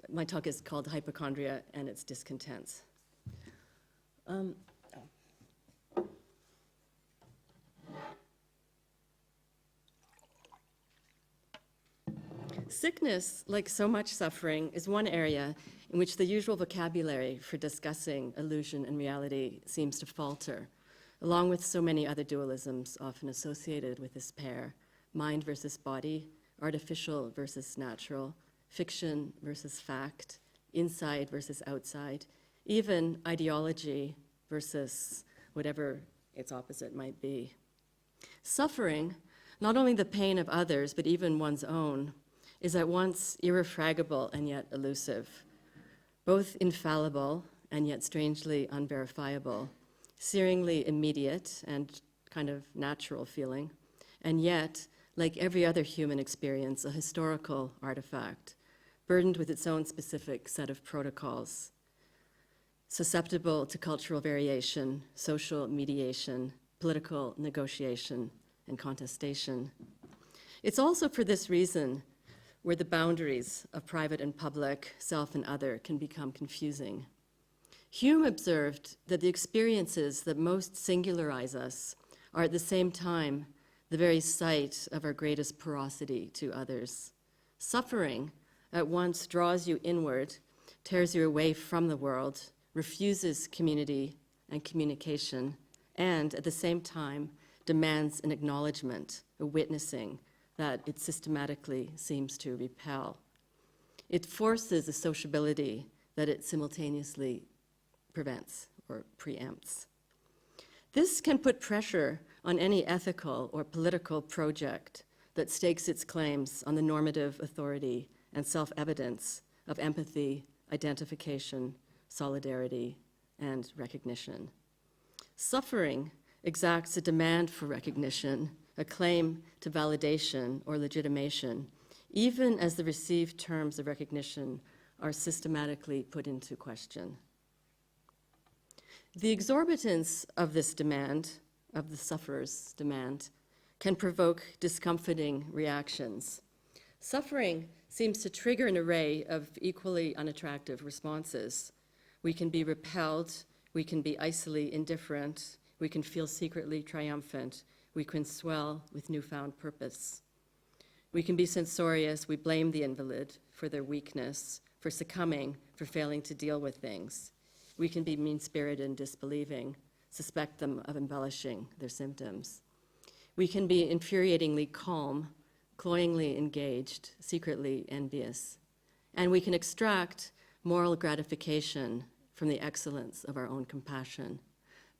My talk is called Hypocondria and its Discontents. Sickness, like so much suffering, is one area in which the usual vocabulary for discussing illusion and reality seems to falter, along with so many other dualisms often associated with this pair: mind versus body, artificial versus natural, fiction versus fact, inside versus outside, even ideology versus whatever its opposite might be. Suffering, not only the pain of others, but even one's own, is at once irrefragable and yet elusive, both infallible and yet strangely unverifiable, searingly immediate and kind of natural feeling, and yet, like every other human experience, a historical artifact, burdened with its own specific set of protocols, susceptible to cultural variation, social mediation, political negotiation, and contestation. It's also for this reason where the boundaries of private and public, self and other, can become confusing. Hume observed that the experiences that most singularize us are at the same time the very site of our greatest porosity to others. Suffering at once draws you inward, tears you away from the world, refuses community and communication, and at the same time demands an acknowledgement, a witnessing that it systematically seems to repel. It forces a sociability that it simultaneously prevents or preempts. This can put pressure on any ethical or political project that stakes its claims on the normative authority and self-evidence of empathy, identification, solidarity, and recognition. Suffering exacts a demand for recognition, a claim to validation or legitimation, even as the received terms of recognition are systematically put into question. The exorbitance of this demand, of the sufferer's demand, can provoke discomforting reactions. Suffering seems to trigger an array of equally unattractive responses. We can be repelled, we can be icily indifferent, we can feel secretly triumphant, we can swell with newfound purpose. We can be censorious, we blame the invalid for their weakness, for succumbing, for failing to deal with things. We can be mean-spirited and disbelieving, suspect them of embellishing their symptoms. We can be infuriatingly calm, cloyingly engaged, secretly envious. And we can extract moral gratification from the excellence of our own compassion.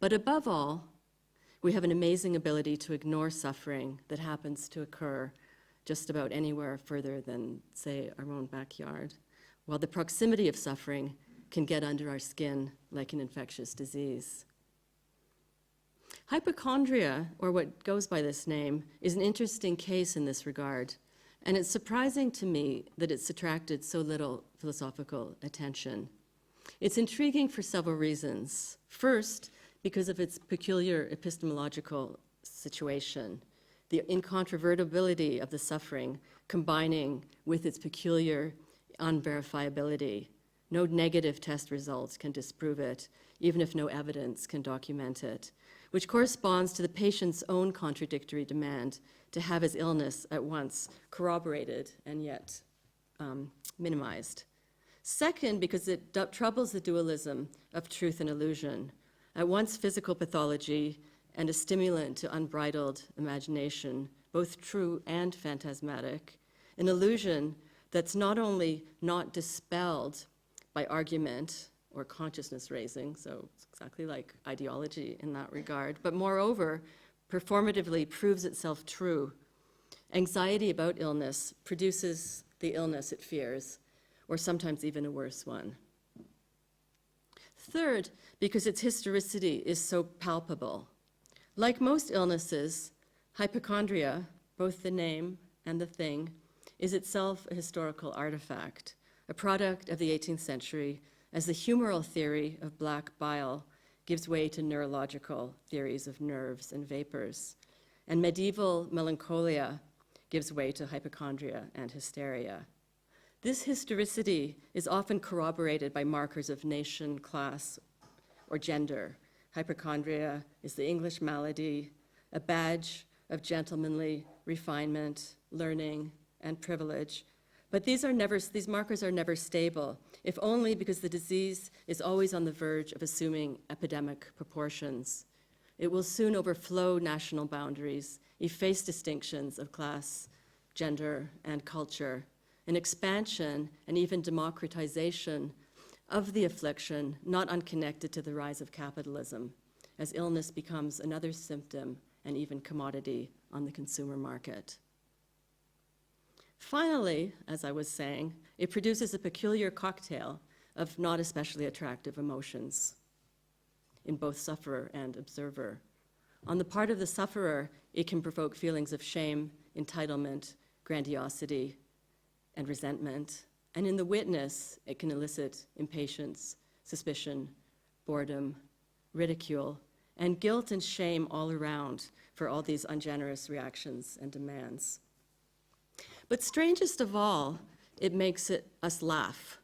But above all, we have an amazing ability to ignore suffering that happens to occur just about anywhere further than, say, our own backyard, while the proximity of suffering can get under our skin like an infectious disease. Hypochondria, or what goes by this name, is an interesting case in this regard, and it's surprising to me that it's attracted so little philosophical attention. It's intriguing for several reasons. First, because of its peculiar epistemological situation, the incontrovertibility of the suffering combining with its peculiar unverifiability. No negative test results can disprove it, even if no evidence can document it, which corresponds to the patient's own contradictory demand to have his illness at once corroborated and yet minimized. Second, because it troubles the dualism of truth and illusion, at once physical pathology and a stimulant to unbridled imagination, both true and phantasmatic, an illusion that's not only not dispelled by argument or consciousness raising, so it's exactly like ideology in that regard, but moreover, performatively proves itself true. Anxiety about illness produces the illness it fears, or sometimes even a worse one. Third, because its historicity is so palpable. Like most illnesses, hypochondria, both the name and the thing, is itself a historical artifact, a product of the 18th century, as the humoral theory of black bile gives way to neurological theories of nerves and vapors, and medieval melancholia gives way to hypochondria and hysteria. This historicity is often corroborated by markers of nation, class, or gender. Hypochondria is the English malady, a badge of gentlemanly refinement, learning, and privilege. But these markers are never stable, if only because the disease is always on the verge of assuming epidemic proportions. It will soon overflow national boundaries, efface distinctions of class, gender, and culture, an expansion and even democratization of the affliction, not unconnected to the rise of capitalism, as illness becomes another symptom and even commodity on the consumer market. Finally, as I was saying, it produces a peculiar cocktail of not especially attractive emotions in both sufferer and observer. On the part of the sufferer, it can provoke feelings of shame, entitlement, grandiosity, and resentment. And in the witness, it can elicit impatience, suspicion, boredom, ridicule, and guilt and shame all around for all these ungenerous reactions and demands. But strangest of all, it makes us laugh.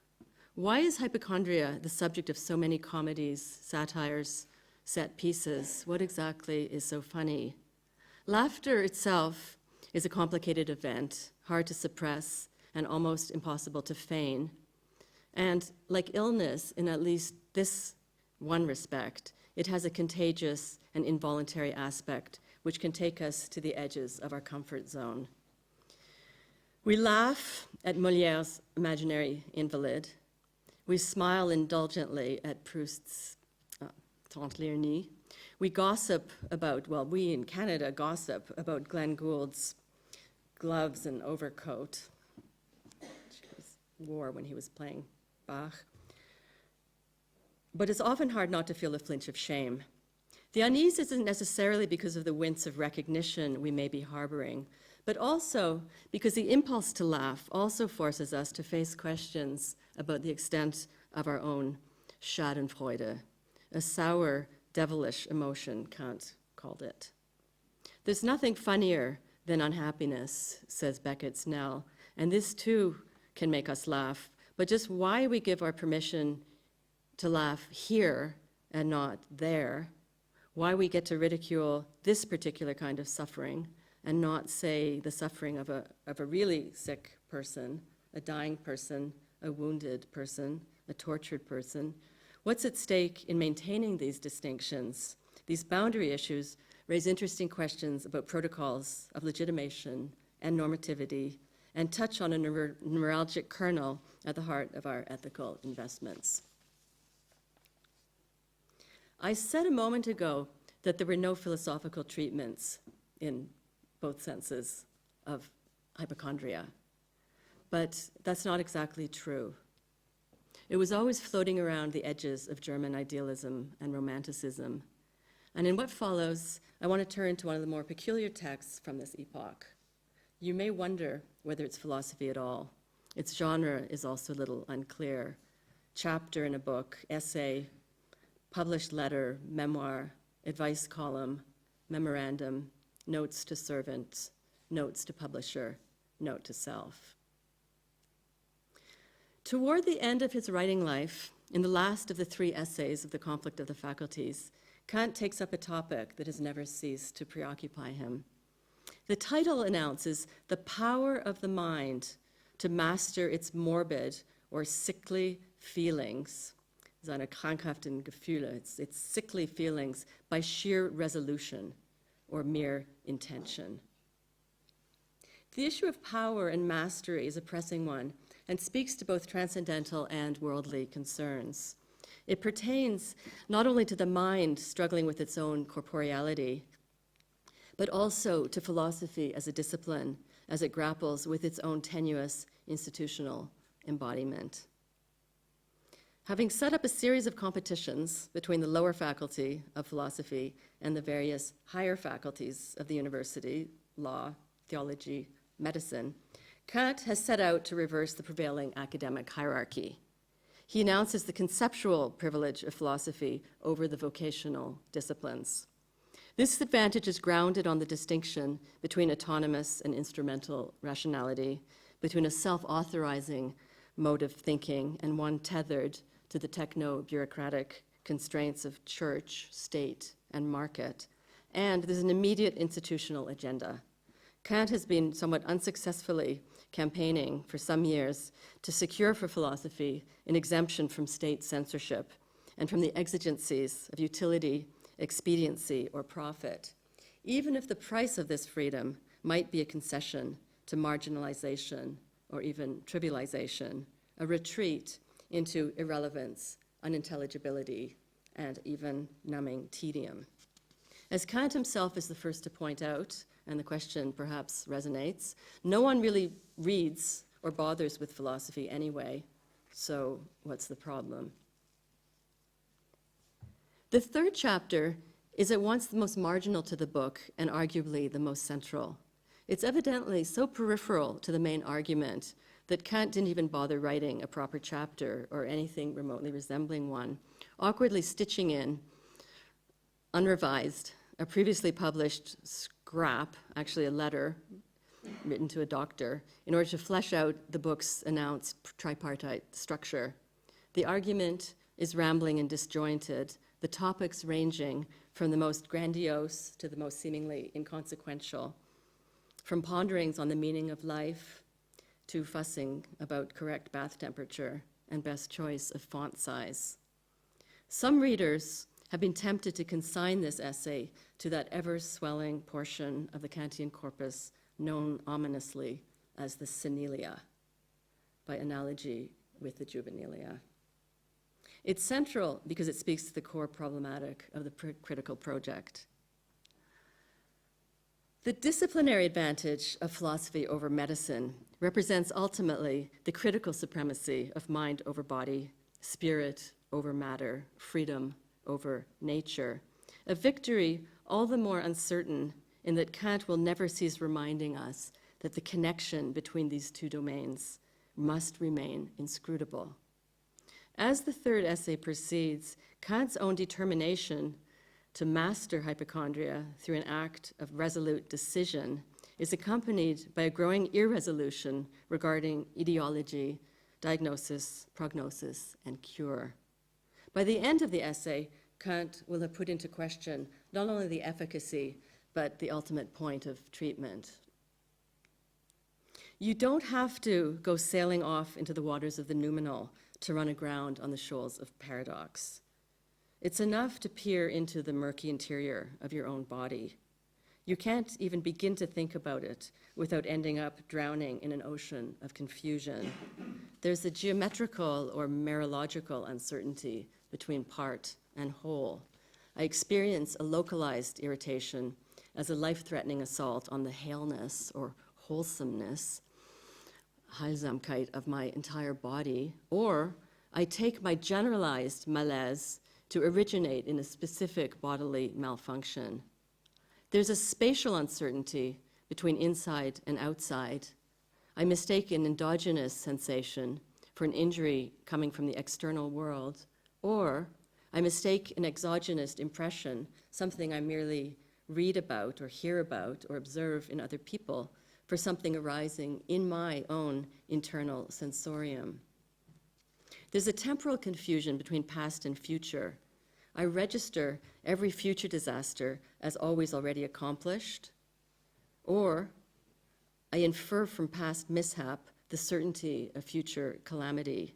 Why is hypochondria the subject of so many comedies, satires, set pieces? What exactly is so funny? Laughter itself is a complicated event, hard to suppress and almost impossible to feign. And like illness, in at least this one respect, it has a contagious and involuntary aspect which can take us to the edges of our comfort zone. We laugh at Molière's imaginary invalid. We smile indulgently at Proust's Tante Lernie. We gossip about, well, we in Canada gossip about Glenn Gould's gloves and overcoat, which he wore when he was playing Bach. But it's often hard not to feel a flinch of shame. The unease isn't necessarily because of the wince of recognition we may be harboring, but also because the impulse to laugh also forces us to face questions about the extent of our own Schadenfreude, a sour, devilish emotion, Kant called it. There's nothing funnier than unhappiness, says Beckett's Nell, and this too can make us laugh, but just why we give our permission to laugh here and not there, why we get to ridicule this particular kind of suffering and not, say, the suffering of a really sick person, a dying person, a wounded person, a tortured person. What's at stake in maintaining these distinctions? These boundary issues raise interesting questions about protocols of legitimation and normativity and touch on a neuralgic kernel at the heart of our ethical investments. I said a moment ago that there were no philosophical treatments in both senses of hypochondria, but that's not exactly true. It was always floating around the edges of German idealism and romanticism. And in what follows, I want to turn to one of the more peculiar texts from this epoch. You may wonder whether it's philosophy at all. Its genre is also a little unclear. Chapter in a book, essay, published letter, memoir, advice column, memorandum, notes to servant, notes to publisher, note to self. Toward the end of his writing life, in the last of the 3 essays of The Conflict of the Faculties, Kant takes up a topic that has never ceased to preoccupy him. The title announces the power of the mind to master its morbid or sickly feelings, seine krankhaften Gefühle, its sickly feelings, by sheer resolution or mere intention. The issue of power and mastery is a pressing one and speaks to both transcendental and worldly concerns. It pertains not only to the mind struggling with its own corporeality, but also to philosophy as a discipline as it grapples with its own tenuous institutional embodiment. Having set up a series of competitions between the lower faculty of philosophy and the various higher faculties of the university, law, theology, medicine, Kant has set out to reverse the prevailing academic hierarchy. He announces the conceptual privilege of philosophy over the vocational disciplines. This advantage is grounded on the distinction between autonomous and instrumental rationality, between a self-authorizing mode of thinking and one tethered to the techno-bureaucratic constraints of church, state, and market. And there's an immediate institutional agenda. Kant has been somewhat unsuccessfully campaigning for some years to secure for philosophy an exemption from state censorship and from the exigencies of utility, expediency, or profit, even if the price of this freedom might be a concession to marginalization or even trivialization, a retreat into irrelevance, unintelligibility, and even numbing tedium. As Kant himself is the first to point out, and the question perhaps resonates, no one really reads or bothers with philosophy anyway, so what's the problem? The third chapter is at once the most marginal to the book and arguably the most central. It's evidently so peripheral to the main argument that Kant didn't even bother writing a proper chapter or anything remotely resembling one, awkwardly stitching in, unrevised, a previously published scrap, actually a letter written to a doctor, in order to flesh out the book's announced tripartite structure. The argument is rambling and disjointed, the topics ranging from the most grandiose to the most seemingly inconsequential, from ponderings on the meaning of life to fussing about correct bath temperature and best choice of font size. Some readers have been tempted to consign this essay to that ever-swelling portion of the Kantian corpus known ominously as the senilia, by analogy with the juvenilia. It's central because it speaks to the core problematic of the critical project. The disciplinary advantage of philosophy over medicine represents ultimately the critical supremacy of mind over body, spirit over matter, freedom over nature, a victory all the more uncertain in that Kant will never cease reminding us that the connection between these two domains must remain inscrutable. As the third essay proceeds, Kant's own determination to master hypochondria through an act of resolute decision is accompanied by a growing irresolution regarding etiology, diagnosis, prognosis, and cure. By the end of the essay, Kant will have put into question not only the efficacy, but the ultimate point of treatment. You don't have to go sailing off into the waters of the noumenal to run aground on the shoals of paradox. It's enough to peer into the murky interior of your own body. You can't even begin to think about it without ending up drowning in an ocean of confusion. There's a geometrical or merological uncertainty between part and whole. I experience a localized irritation as a life-threatening assault on the haleness or wholesomeness, Heilsamkeit, of my entire body, or I take my generalized malaise to originate in a specific bodily malfunction. There's a spatial uncertainty between inside and outside. I mistake an endogenous sensation for an injury coming from the external world, or I mistake an exogenous impression, something I merely read about or hear about or observe in other people, for something arising in my own internal sensorium. There's a temporal confusion between past and future. I register every future disaster as always already accomplished, or I infer from past mishap the certainty of future calamity.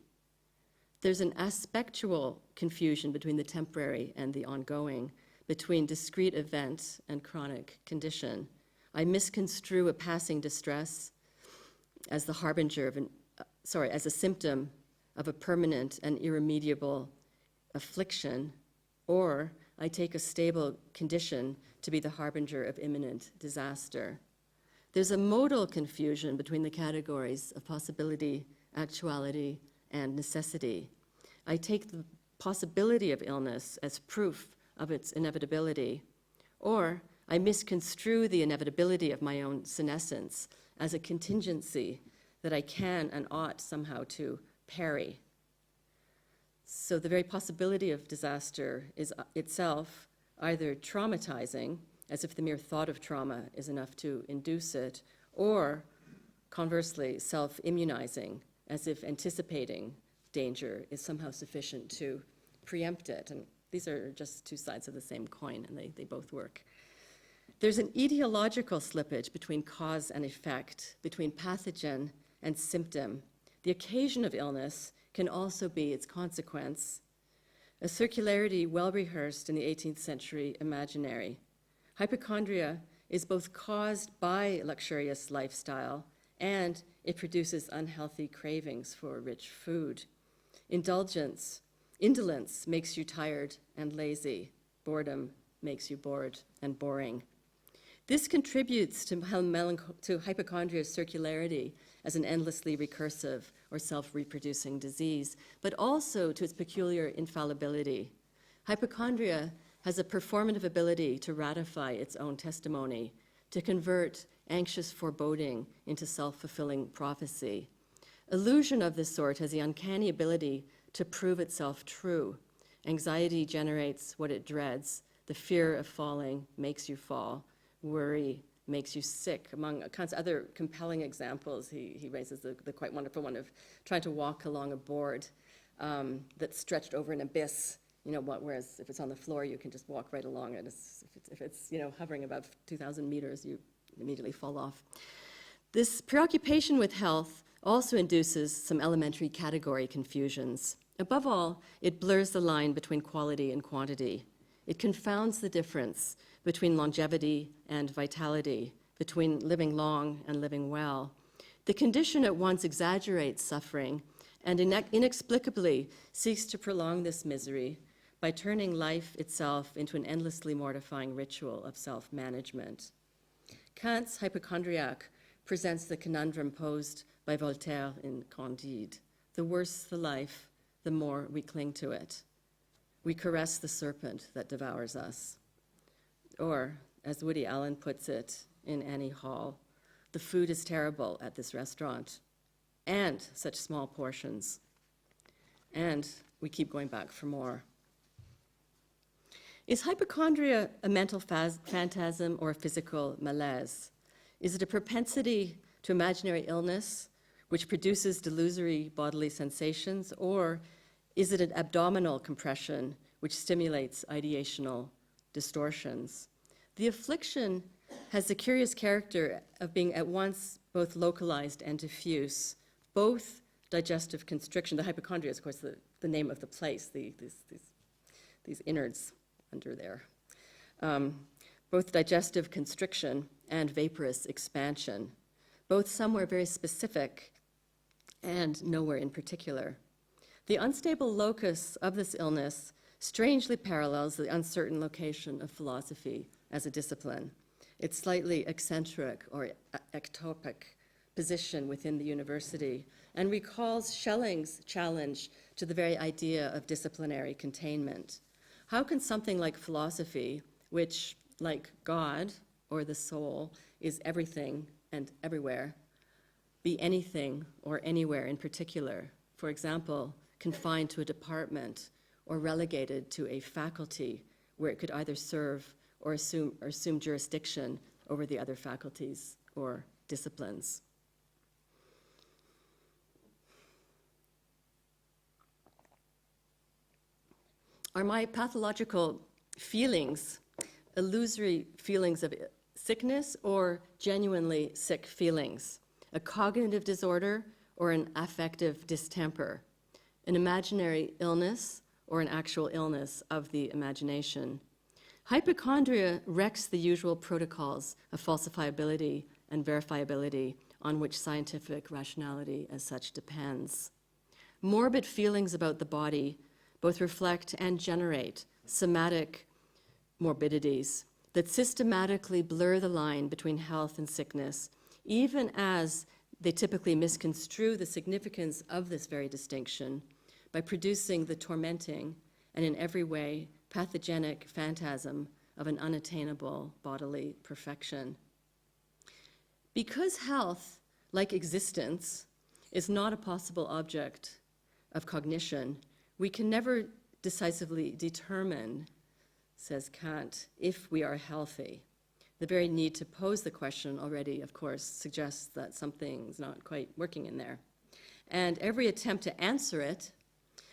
There's an aspectual confusion between the temporary and the ongoing, between discrete event and chronic condition. I misconstrue a passing distress as the harbinger of as a symptom of a permanent and irremediable affliction, or I take a stable condition to be the harbinger of imminent disaster. There's a modal confusion between the categories of possibility, actuality, and necessity. I take the possibility of illness as proof of its inevitability, or I misconstrue the inevitability of my own senescence as a contingency that I can and ought somehow to parry. So the very possibility of disaster is itself either traumatizing, as if the mere thought of trauma is enough to induce it, or conversely, self-immunizing, as if anticipating danger is somehow sufficient to preempt it. And these are just two sides of the same coin, and they both work. There's an etiological slippage between cause and effect, between pathogen and symptom. The occasion of illness can also be its consequence, a circularity well rehearsed in the 18th century imaginary. Hypochondria is both caused by luxurious lifestyle and it produces unhealthy cravings for rich food. Indolence makes you tired and lazy. Boredom makes you bored and boring. This contributes to hypochondria's circularity as an endlessly recursive or self-reproducing disease, but also to its peculiar infallibility. Hypochondria has a performative ability to ratify its own testimony, to convert anxious foreboding into self-fulfilling prophecy. Illusion of this sort has the uncanny ability to prove itself true. Anxiety generates what it dreads. The fear of falling makes you fall. Worry makes you sick. Among Kant's other compelling examples, he raises the quite wonderful one of trying to walk along a board that's stretched over an abyss. Whereas if it's on the floor, you can just walk right along it. If it's hovering above 2,000 meters, you immediately fall off. This preoccupation with health also induces some elementary category confusions. Above all, it blurs the line between quality and quantity. It confounds the difference between longevity and vitality, between living long and living well. The condition at once exaggerates suffering and inexplicably seeks to prolong this misery by turning life itself into an endlessly mortifying ritual of self-management. Kant's hypochondriac presents the conundrum posed by Voltaire in Candide. The worse the life, the more we cling to it. We caress the serpent that devours us. Or, as Woody Allen puts it in Annie Hall, the food is terrible at this restaurant, and such small portions. And we keep going back for more. Is hypochondria a mental phantasm or a physical malaise? Is it a propensity to imaginary illness which produces delusory bodily sensations, or is it an abdominal compression which stimulates ideational distortions? The affliction has the curious character of being at once both localized and diffuse, both digestive constriction. The hypochondria is, of course, the name of the place, these innards under there. Both digestive constriction and vaporous expansion, both somewhere very specific and nowhere in particular. The unstable locus of this illness strangely parallels the uncertain location of philosophy as a discipline. Its slightly eccentric or ectopic position within the university, and recalls Schelling's challenge to the very idea of disciplinary containment. How can something like philosophy, which, like God or the soul, is everything and everywhere, be anything or anywhere in particular? For example, confined to a department or relegated to a faculty where it could either serve or assume jurisdiction over the other faculties or disciplines. Are my pathological feelings illusory feelings of sickness or genuinely sick feelings? A cognitive disorder or an affective distemper? An imaginary illness or an actual illness of the imagination? Hypochondria wrecks the usual protocols of falsifiability and verifiability on which scientific rationality as such depends. Morbid feelings about the body both reflect and generate somatic morbidities that systematically blur the line between health and sickness, even as they typically misconstrue the significance of this very distinction by producing the tormenting and in every way pathogenic phantasm of an unattainable bodily perfection. Because health, like existence, is not a possible object of cognition, we can never decisively determine, says Kant, if we are healthy. The very need to pose the question already, of course, suggests that something's not quite working in there. And every attempt to answer it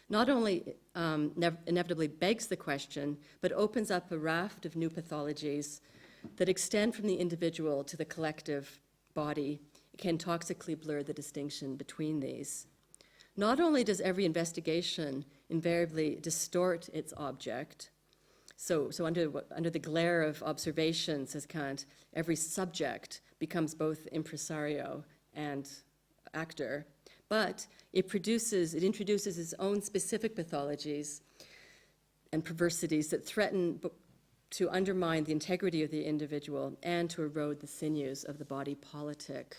not only inevitably begs the question, but opens up a raft of new pathologies that extend from the individual to the collective body, can toxically blur the distinction between these. Not only does every investigation invariably distort its object, so under the glare of observation, says Kant, every subject becomes both impresario and actor, but it introduces its own specific pathologies and perversities that threaten to undermine the integrity of the individual and to erode the sinews of the body politic.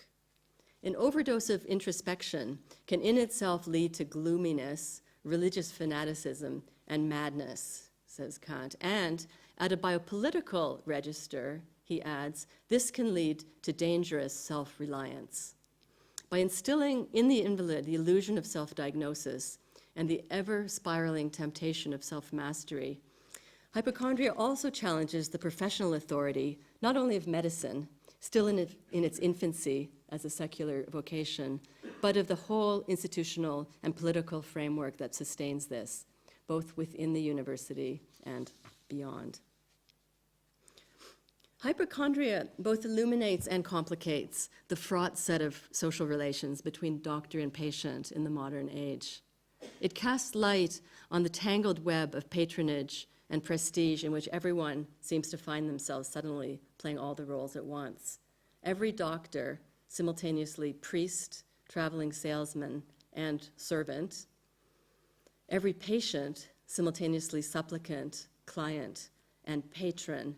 An overdose of introspection can in itself lead to gloominess, religious fanaticism, and madness, says Kant. And at a biopolitical register, he adds, this can lead to dangerous self-reliance. By instilling in the invalid the illusion of self-diagnosis and the ever-spiraling temptation of self-mastery, hypochondria also challenges the professional authority, not only of medicine, still in its infancy as a secular vocation, but of the whole institutional and political framework that sustains this, both within the university and beyond. Hypochondria both illuminates and complicates the fraught set of social relations between doctor and patient in the modern age. It casts light on the tangled web of patronage and prestige in which everyone seems to find themselves suddenly playing all the roles at once. Every doctor, simultaneously priest, traveling salesman, and servant. Every patient, simultaneously supplicant, client, and patron.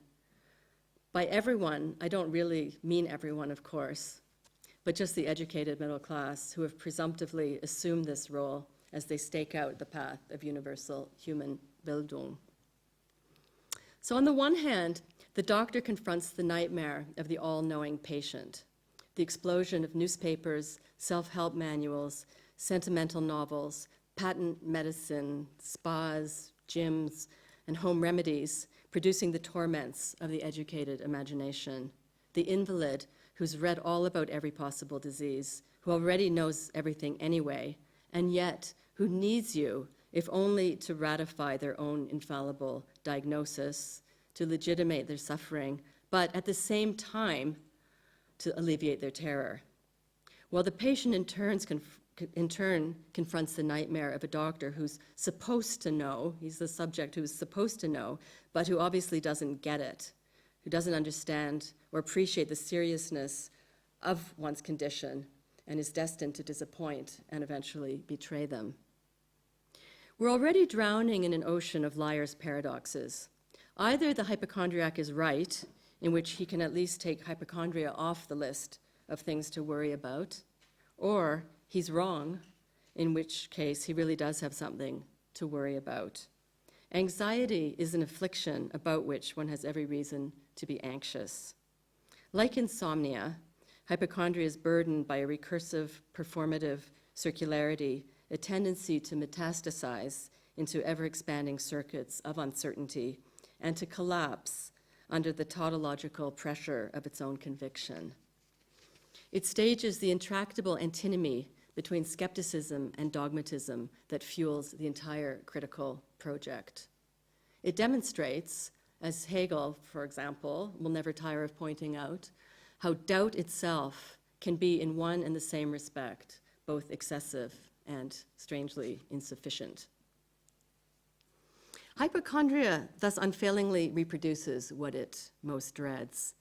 By everyone, I don't really mean everyone, of course, but just the educated middle class who have presumptively assumed this role as they stake out the path of universal human Bildung. So on the one hand, the doctor confronts the nightmare of the all-knowing patient, the explosion of newspapers, self-help manuals, sentimental novels, patent medicine, spas, gyms, and home remedies, producing the torments of the educated imagination. The invalid who's read all about every possible disease, who already knows everything anyway, and yet who needs you, if only to ratify their own infallible diagnosis, to legitimate their suffering, but at the same time, to alleviate their terror. While the patient in turn confronts the nightmare of a doctor who's supposed to know, he's the subject who's supposed to know, but who obviously doesn't get it, who doesn't understand or appreciate the seriousness of one's condition and is destined to disappoint and eventually betray them. We're already drowning in an ocean of liars' paradoxes. Either the hypochondriac is right, in which he can at least take hypochondria off the list of things to worry about, or he's wrong, in which case he really does have something to worry about. Anxiety is an affliction about which one has every reason to be anxious. Like insomnia, hypochondria is burdened by a recursive, performative circularity, a tendency to metastasize into ever-expanding circuits of uncertainty and to collapse under the tautological pressure of its own conviction. It stages the intractable antinomy between skepticism and dogmatism that fuels the entire critical project. It demonstrates, as Hegel, for example, will never tire of pointing out, how doubt itself can be in one and the same respect, both excessive and strangely insufficient. Hypochondria thus unfailingly reproduces what it most dreads,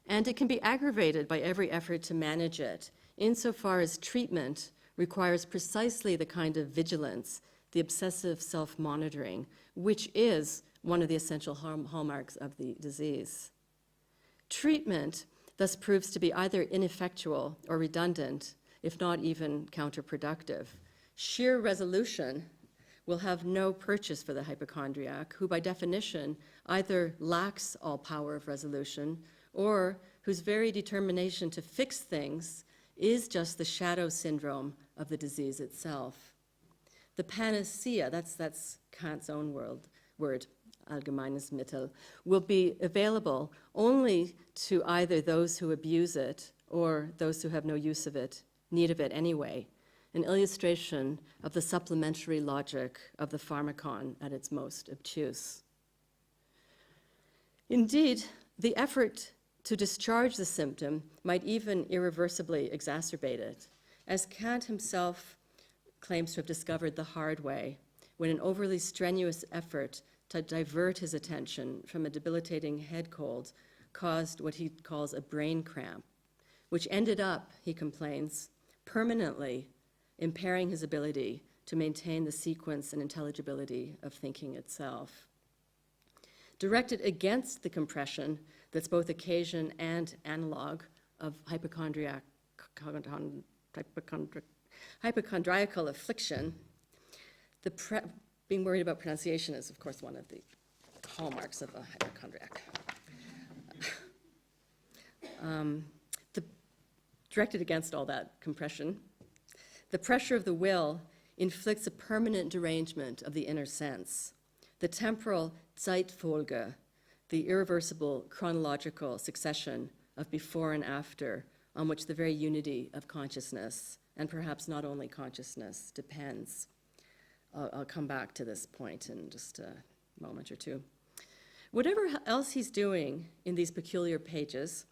and it can be aggravated by every effort to manage it, insofar as treatment requires precisely the kind of vigilance, the obsessive self-monitoring, which is one of the essential hallmarks of the disease. Treatment thus proves to be either ineffectual or redundant, if not even counterproductive. Sheer resolution will have no purchase for the hypochondriac, who by definition either lacks all power of resolution or whose very determination to fix things is just the shadow syndrome of the disease itself. The panacea, that's Kant's own word, allgemeines Mittel, will be available only to either those who abuse it or those who have no use of it, need of it anyway. an illustration of the supplementary logic of the pharmacon at its most obtuse. Indeed, the effort to discharge the symptom might even irreversibly exacerbate it, as Kant himself claims to have discovered the hard way when an overly strenuous effort to divert his attention from a debilitating head cold caused what he calls a brain cramp, which ended up, he complains, permanently impairing his ability to maintain the sequence and intelligibility of thinking itself. Directed against the compression that's both occasion and analog of hypochondriacal affliction, being worried about pronunciation is, of course, one of the hallmarks of a hypochondriac. Directed against all that compression, the pressure of the will inflicts a permanent derangement of the inner sense. The temporal Zeitfolge, the irreversible chronological succession of before and after, on which the very unity of consciousness, and perhaps not only consciousness, depends. I'll come back to this point in just a moment or two. Whatever else he's doing in these peculiar pages,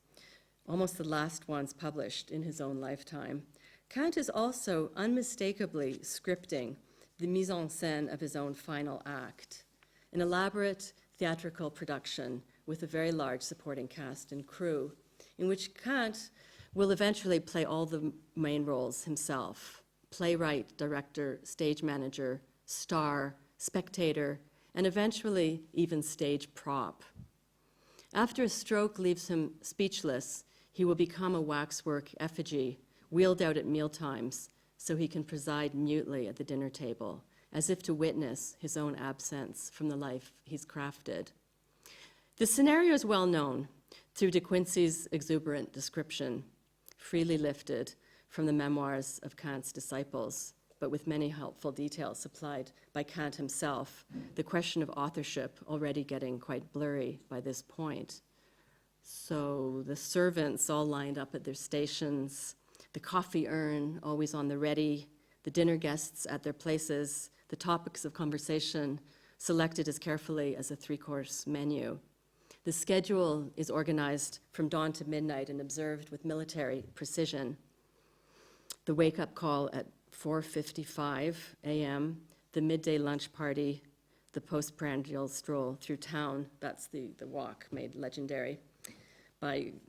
almost the last ones published in his own lifetime, Kant is also unmistakably scripting the mise en scène of his own final act, an elaborate theatrical production with a very large supporting cast and crew, in which Kant will eventually play all the main roles himself: playwright, director, stage manager, star, spectator, and eventually even stage prop. After a stroke leaves him speechless, he will become a waxwork effigy, wheeled out at mealtimes, so he can preside mutely at the dinner table, as if to witness his own absence from the life he's crafted. The scenario is well known through De Quincey's exuberant description, freely lifted from the memoirs of Kant's disciples, but with many helpful details supplied by Kant himself, the question of authorship already getting quite blurry by this point. So the servants all lined up at their stations, the coffee urn always on the ready, the dinner guests at their places, the topics of conversation selected as carefully as a three-course menu. The schedule is organized from dawn to midnight and observed with military precision. The wake-up call at 4:55 a.m., the midday lunch party, the postprandial stroll through town, that's the walk made legendary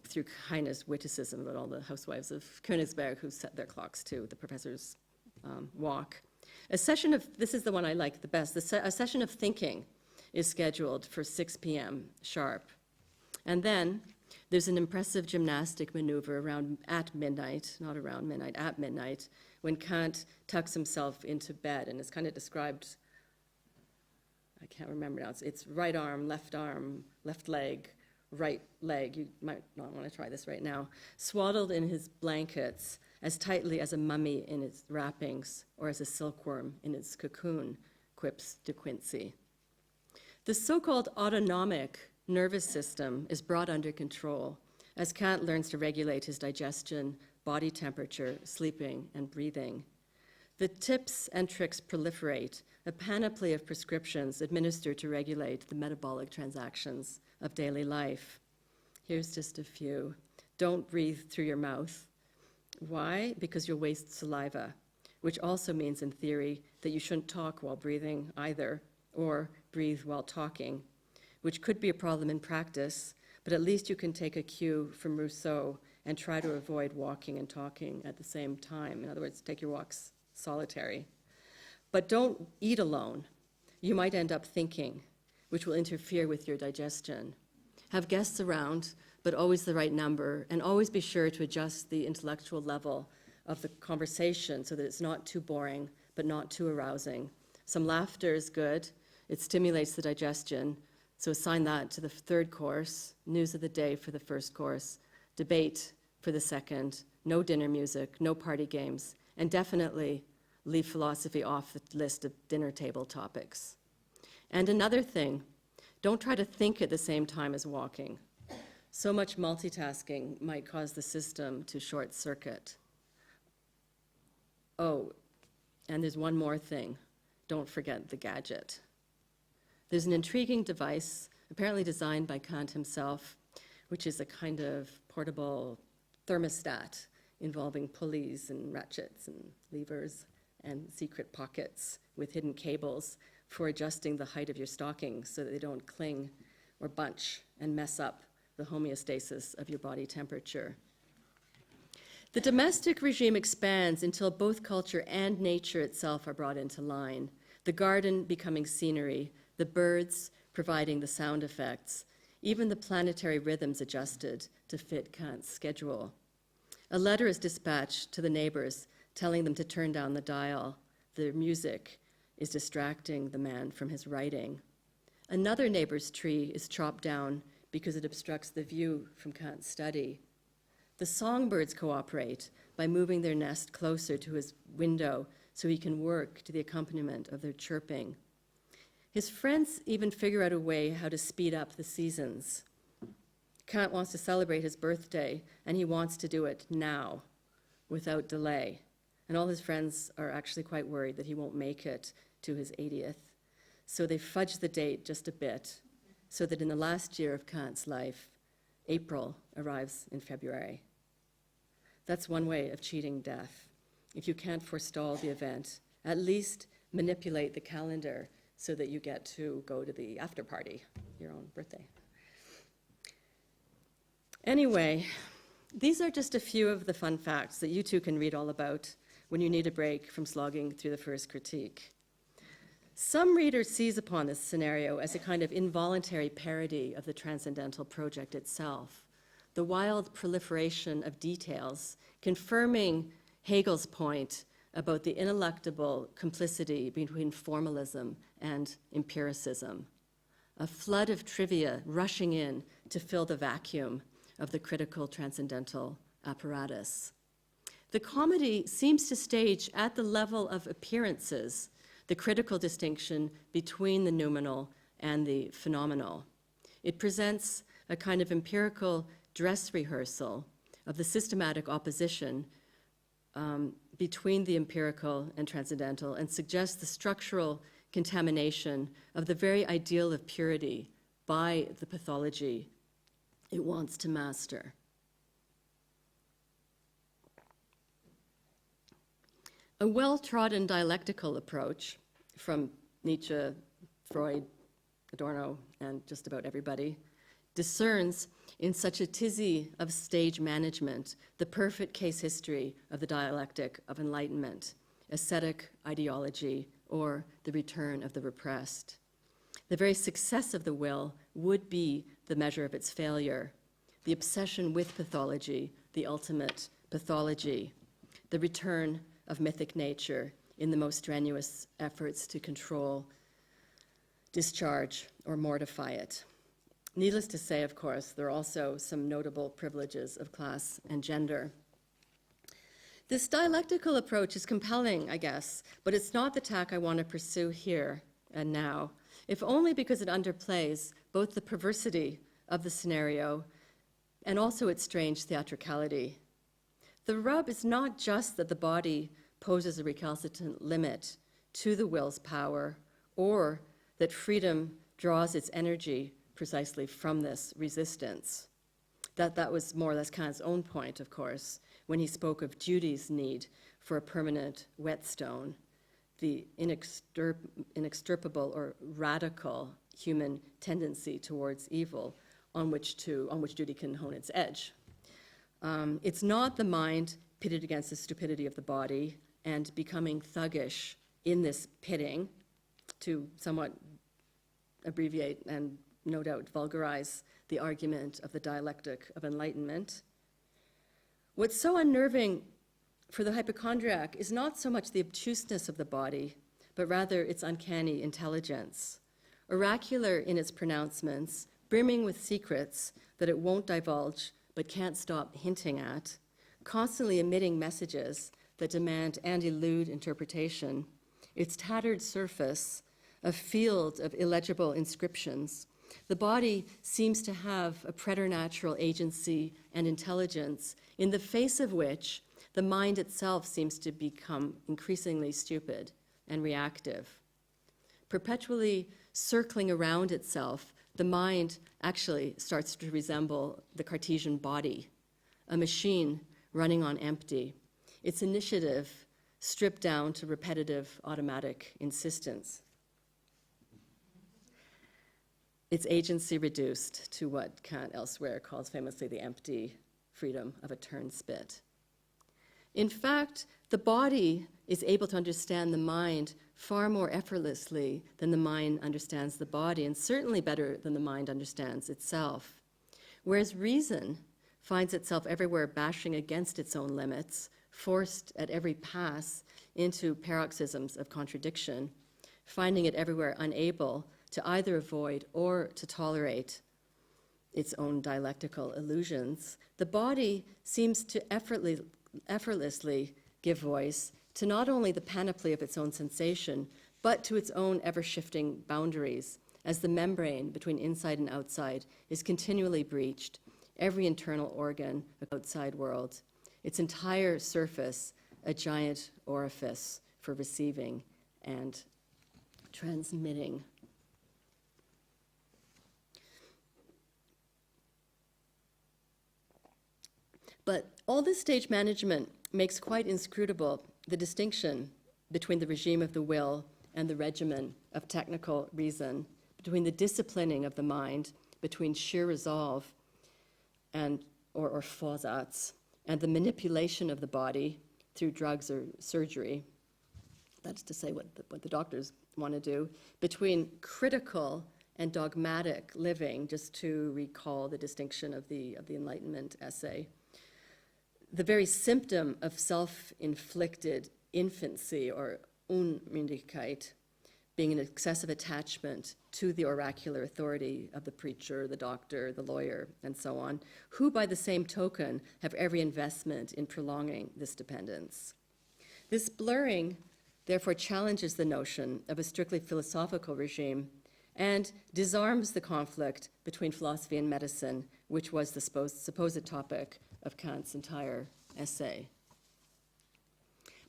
through Heine's witticism about all the housewives of Königsberg who set their clocks to the professor's walk. This is the one I like the best, a session of thinking is scheduled for 6 p.m. sharp. And then there's an impressive gymnastic maneuver at midnight, when Kant tucks himself into bed, and it's kind of described, I can't remember now, it's right arm, left leg, right leg, you might not want to try this right now, swaddled in his blankets as tightly as a mummy in its wrappings or as a silkworm in its cocoon, quips De Quincey. The so-called autonomic nervous system is brought under control as Kant learns to regulate his digestion, body temperature, sleeping, and breathing. The tips and tricks proliferate, a panoply of prescriptions administered to regulate the metabolic transactions of daily life. Here's just a few. Don't breathe through your mouth. Why? Because you'll waste saliva, which also means in theory that you shouldn't talk while breathing either, or breathe while talking, which could be a problem in practice, but at least you can take a cue from Rousseau and try to avoid walking and talking at the same time. In other words, take your walks solitary. But don't eat alone. You might end up thinking, which will interfere with your digestion. Have guests around, but always the right number, and always be sure to adjust the intellectual level of the conversation so that it's not too boring, but not too arousing. Some laughter is good. It stimulates the digestion. So assign that to the third course, news of the day for the first course, debate for the second, no dinner music, no party games, and definitely leave philosophy off the list of dinner table topics. And another thing, don't try to think at the same time as walking. So much multitasking might cause the system to short circuit. Oh, and there's one more thing. Don't forget the gadget. There's an intriguing device, apparently designed by Kant himself, which is a kind of portable thermostat involving pulleys and ratchets and levers and secret pockets with hidden cables for adjusting the height of your stockings so that they don't cling or bunch and mess up the homeostasis of your body temperature. The domestic regime expands until both culture and nature itself are brought into line, the garden becoming scenery, the birds providing the sound effects, even the planetary rhythms adjusted to fit Kant's schedule. A letter is dispatched to the neighbors telling them to turn down the dial. The music is distracting the man from his writing. Another neighbor's tree is chopped down because it obstructs the view from Kant's study. The songbirds cooperate by moving their nest closer to his window so he can work to the accompaniment of their chirping. His friends even figure out a way how to speed up the seasons. Kant wants to celebrate his birthday, and he wants to do it now, without delay. And all his friends are actually quite worried that he won't make it to his 80th. So they fudge the date just a bit, so that in the last year of Kant's life, April arrives in February. That's one way of cheating death. If you can't forestall the event, at least manipulate the calendar so that you get to go to the after party, your own birthday. Anyway, these are just a few of the fun facts that you too can read all about when you need a break from slogging through the first critique. Some readers seize upon this scenario as a kind of involuntary parody of the transcendental project itself, the wild proliferation of details, confirming Hegel's point about the ineluctable complicity between formalism and empiricism, a flood of trivia rushing in to fill the vacuum of the critical transcendental apparatus. The comedy seems to stage at the level of appearances the critical distinction between the noumenal and the phenomenal. It presents a kind of empirical dress rehearsal of the systematic opposition between the empirical and transcendental, and suggests the structural contamination of the very ideal of purity by the pathology it wants to master. A well-trodden dialectical approach from Nietzsche, Freud, Adorno, and just about everybody discerns in such a tizzy of stage management the perfect case history of the dialectic of enlightenment, ascetic ideology, or the return of the repressed. The very success of the will would be the measure of its failure, the obsession with pathology, the ultimate pathology, the return of mythic nature in the most strenuous efforts to control, discharge, or mortify it. Needless to say, of course, there are also some notable privileges of class and gender. This dialectical approach is compelling, I guess, but it's not the tack I want to pursue here and now, if only because it underplays both the perversity of the scenario and also its strange theatricality. The rub is not just that the body poses a recalcitrant limit to the will's power, or that freedom draws its energy precisely from this resistance. That was more or less Kant's own point, of course, when he spoke of duty's need for a permanent whetstone, the inextirpable or radical human tendency towards evil on which duty can hone its edge. It's not the mind pitted against the stupidity of the body and becoming thuggish in this pitting, to somewhat abbreviate and no doubt vulgarize the argument of the dialectic of enlightenment. What's so unnerving for the hypochondriac is not so much the obtuseness of the body, but rather its uncanny intelligence, oracular in its pronouncements, brimming with secrets that it won't divulge but can't stop hinting at, constantly emitting messages that demand and elude interpretation, its tattered surface a field of illegible inscriptions. The body seems to have a preternatural agency and intelligence in the face of which the mind itself seems to become increasingly stupid and reactive. Perpetually circling around itself, the mind actually starts to resemble the Cartesian body, a machine running on empty, its initiative stripped down to repetitive automatic insistence, its agency reduced to what Kant elsewhere calls famously the empty freedom of a turnspit. In fact, the body is able to understand the mind far more effortlessly than the mind understands the body, and certainly better than the mind understands itself. Whereas reason finds itself everywhere bashing against its own limits, forced at every pass into paroxysms of contradiction, finding it everywhere unable to either avoid or to tolerate its own dialectical illusions, the body seems to effortlessly give voice to not only the panoply of its own sensation, but to its own ever-shifting boundaries, as the membrane between inside and outside is continually breached, every internal organ, the outside world, its entire surface, a giant orifice for receiving and transmitting. But all this stage management makes quite inscrutable the distinction between the regime of the will and the regimen of technical reason, between the disciplining of the mind, between sheer resolve and or Vorsatz, and the manipulation of the body through drugs or surgery. That's to say what the doctors want to do, between critical and dogmatic living, just to recall the distinction of the Enlightenment essay. The very symptom of self-inflicted infancy, or Unmündigkeit, being an excessive attachment to the oracular authority of the preacher, the doctor, the lawyer, and so on, who by the same token have every investment in prolonging this dependence. This blurring therefore challenges the notion of a strictly philosophical regime and disarms the conflict between philosophy and medicine, which was the supposed topic of Kant's entire essay.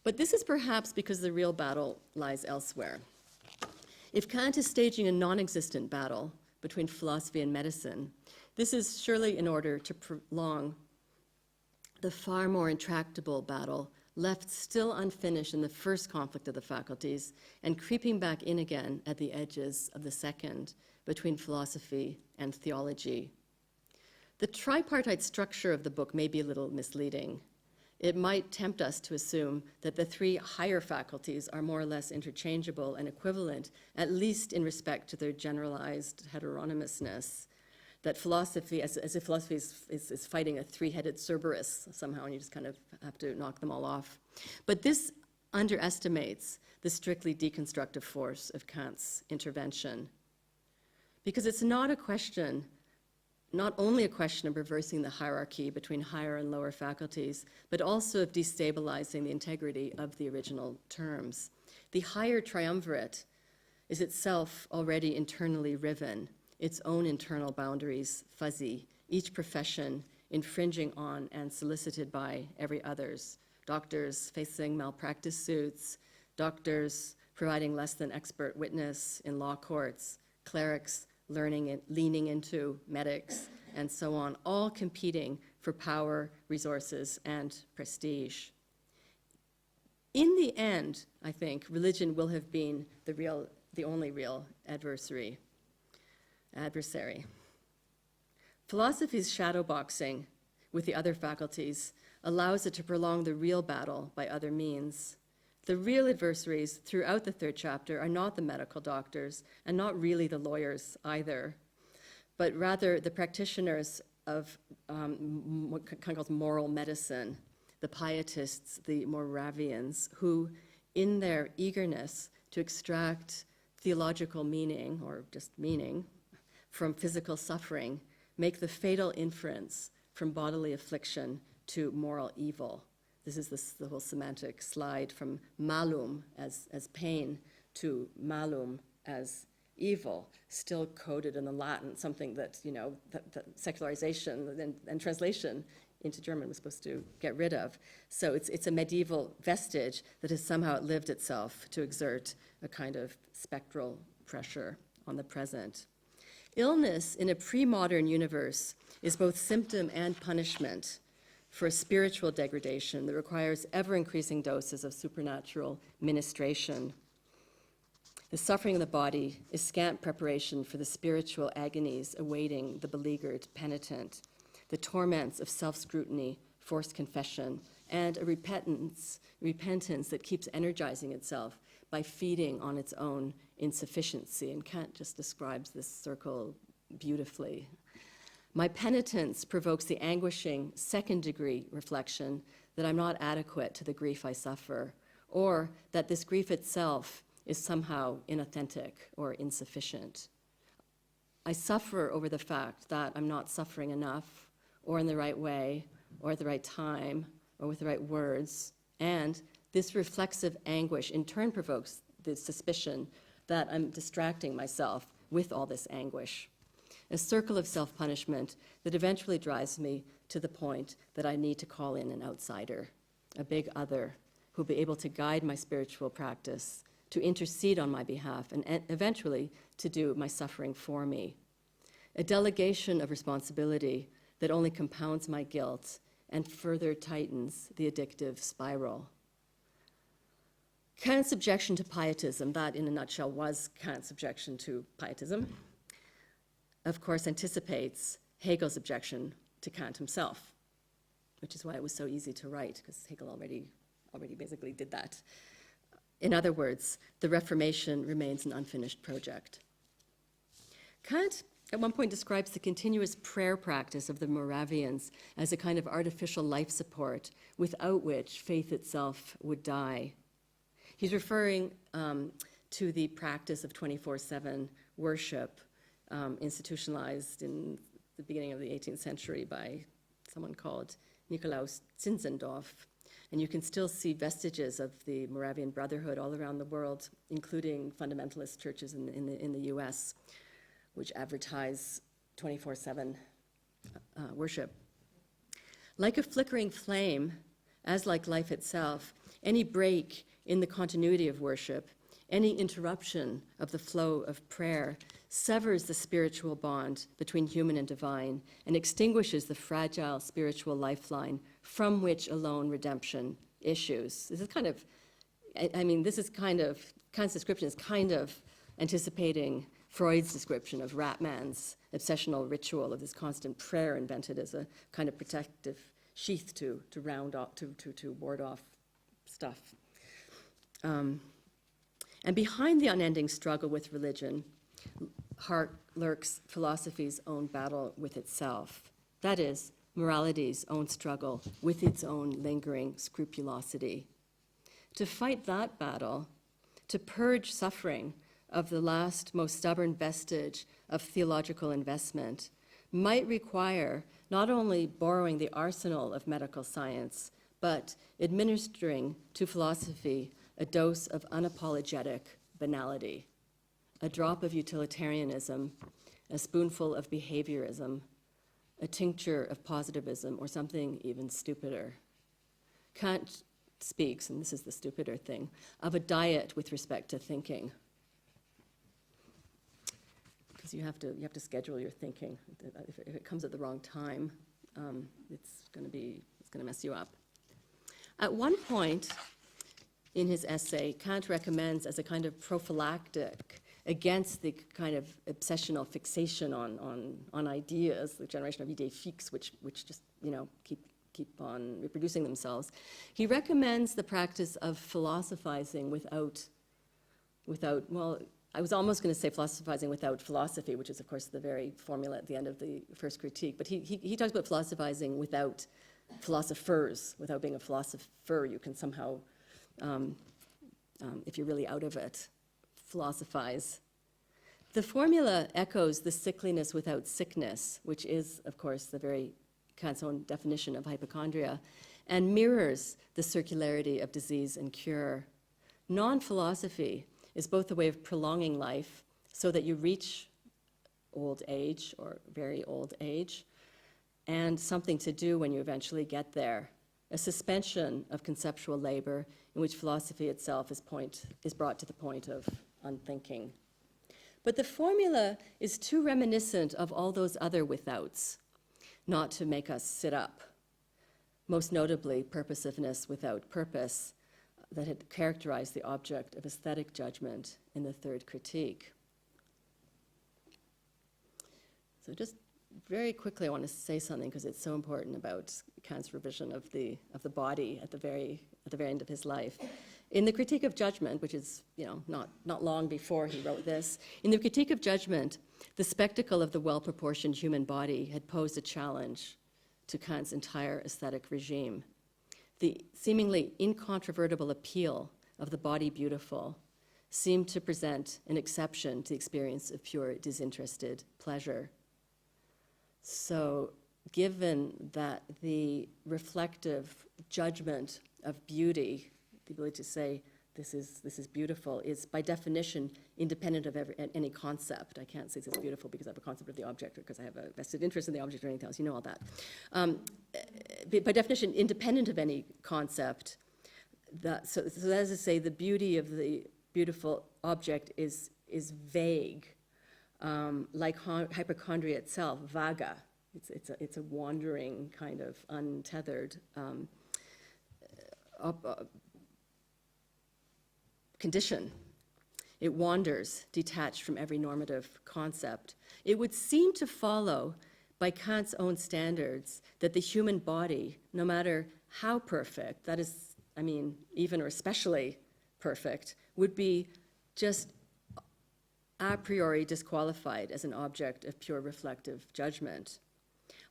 But this is perhaps because the real battle lies elsewhere. If Kant is staging a non-existent battle between philosophy and medicine, this is surely in order to prolong the far more intractable battle left still unfinished in the first conflict of the faculties and creeping back in again at the edges of the second between philosophy and theology. The tripartite structure of the book may be a little misleading. It might tempt us to assume that the three higher faculties are more or less interchangeable and equivalent, at least in respect to their generalized heteronomousness, that philosophy, as if philosophy is fighting a three-headed Cerberus somehow, and you just kind of have to knock them all off. But this underestimates the strictly deconstructive force of Kant's intervention, because it's not only a question of reversing the hierarchy between higher and lower faculties, but also of destabilizing the integrity of the original terms. The higher triumvirate is itself already internally riven, its own internal boundaries fuzzy, each profession infringing on and solicited by every others. Doctors facing malpractice suits, doctors providing less than expert witness in law courts, clerics leaning into medics, and so on, all competing for power, resources, and prestige. In the end, I think, religion will have been the only real adversary. Philosophy's shadowboxing with the other faculties allows it to prolong the real battle by other means. The real adversaries throughout the third chapter are not the medical doctors and not really the lawyers either, but rather the practitioners of what Kant calls moral medicine, the pietists, the Moravians, who, in their eagerness to extract theological meaning, or just meaning, from physical suffering, make the fatal inference from bodily affliction to moral evil. This is the whole semantic slide from malum as pain to malum as evil, still coded in the Latin, something that, that secularization and translation into German was supposed to get rid of. So it's a medieval vestige that has somehow outlived itself to exert a kind of spectral pressure on the present. Illness in a pre-modern universe is both symptom and punishment for a spiritual degradation that requires ever-increasing doses of supernatural ministration. The suffering of the body is scant preparation for the spiritual agonies awaiting the beleaguered penitent, the torments of self-scrutiny, forced confession, and a repentance that keeps energizing itself by feeding on its own insufficiency. And Kant just describes this circle beautifully. My penitence provokes the anguishing second-degree reflection that I'm not adequate to the grief I suffer, or that this grief itself is somehow inauthentic or insufficient. I suffer over the fact that I'm not suffering enough, or in the right way, or at the right time, or with the right words, and this reflexive anguish in turn provokes the suspicion that I'm distracting myself with all this anguish. A circle of self-punishment that eventually drives me to the point that I need to call in an outsider, a big other, who'll be able to guide my spiritual practice, to intercede on my behalf, and eventually to do my suffering for me. A delegation of responsibility that only compounds my guilt and further tightens the addictive spiral. Kant's objection to pietism, that in a nutshell was Kant's objection to pietism, of course anticipates Hegel's objection to Kant himself, which is why it was so easy to write, because Hegel already basically did that. In other words, the Reformation remains an unfinished project. Kant at one point describes the continuous prayer practice of the Moravians as a kind of artificial life support without which faith itself would die. He's referring to the practice of 24/7 worship institutionalized in the beginning of the 18th century by someone called Nikolaus Zinzendorf. And you can still see vestiges of the Moravian Brotherhood all around the world, including fundamentalist churches in the US, which advertise 24/7 worship. Like a flickering flame, as like life itself, any break in the continuity of worship, any interruption of the flow of prayer severs the spiritual bond between human and divine and extinguishes the fragile spiritual lifeline from which alone redemption issues. This is kind of, Kant's description is kind of anticipating Freud's description of Ratman's obsessional ritual of this constant prayer invented as a kind of protective sheath to round off, to ward off stuff. And behind the unending struggle with religion, lurks philosophy's own battle with itself. That is, morality's own struggle with its own lingering scrupulosity. To fight that battle, to purge suffering of the last, most stubborn vestige of theological investment, might require not only borrowing the arsenal of medical science, but administering to philosophy a dose of unapologetic banality, a drop of utilitarianism, a spoonful of behaviorism, a tincture of positivism, or something even stupider. Kant speaks, and this is the stupider thing, of a diet with respect to thinking. Because you have to schedule your thinking. If it comes at the wrong time, it's going to mess you up. At one point in his essay, Kant recommends as a kind of prophylactic against the kind of obsessional fixation on ideas, the generation of idées fixes, which just keep on reproducing themselves. He recommends the practice of philosophizing without. Well, I was almost going to say philosophizing without philosophy, which is of course the very formula at the end of the first critique. But he talks about philosophizing without philosophers, without being a philosopher. You can somehow, if you're really out of it, philosophize. The formula echoes the sickliness without sickness, which is, of course, the very Kant's own definition of hypochondria, and mirrors the circularity of disease and cure. Non-philosophy is both a way of prolonging life so that you reach old age or very old age, and something to do when you eventually get there, a suspension of conceptual labor in which philosophy itself is brought to the point of unthinking. But the formula is too reminiscent of all those other withouts not to make us sit up, most notably purposiveness without purpose that had characterized the object of aesthetic judgment in the third critique. So just very quickly, I want to say something because it's so important about Kant's revision of the body at the very end of his life. In the Critique of Judgment, which is not long before he wrote this, in the Critique of Judgment, the spectacle of the well-proportioned human body had posed a challenge to Kant's entire aesthetic regime. The seemingly incontrovertible appeal of the body beautiful seemed to present an exception to the experience of pure disinterested pleasure. So given that the reflective judgment of beauty, the ability to say this is beautiful, is by definition independent of any concept. I can't say this is beautiful because I have a concept of the object or because I have a vested interest in the object or anything else. You know all that. By definition, independent of any concept. So that is to say, the beauty of the beautiful object is vague. Like hypochondria itself, vaga. It's a wandering kind of untethered condition. It wanders, detached from every normative concept. It would seem to follow, by Kant's own standards, that the human body, no matter how perfect, that is, even or especially perfect, would be just a priori disqualified as an object of pure reflective judgment.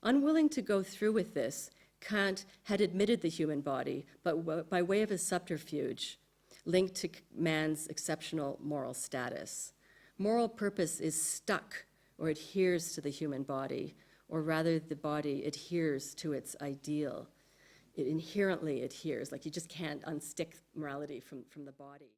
Unwilling to go through with this, Kant had admitted the human body, but by way of a subterfuge linked to man's exceptional moral status. Moral purpose is stuck or adheres to the human body, or rather the body adheres to its ideal. It inherently adheres, like you just can't unstick morality from the body.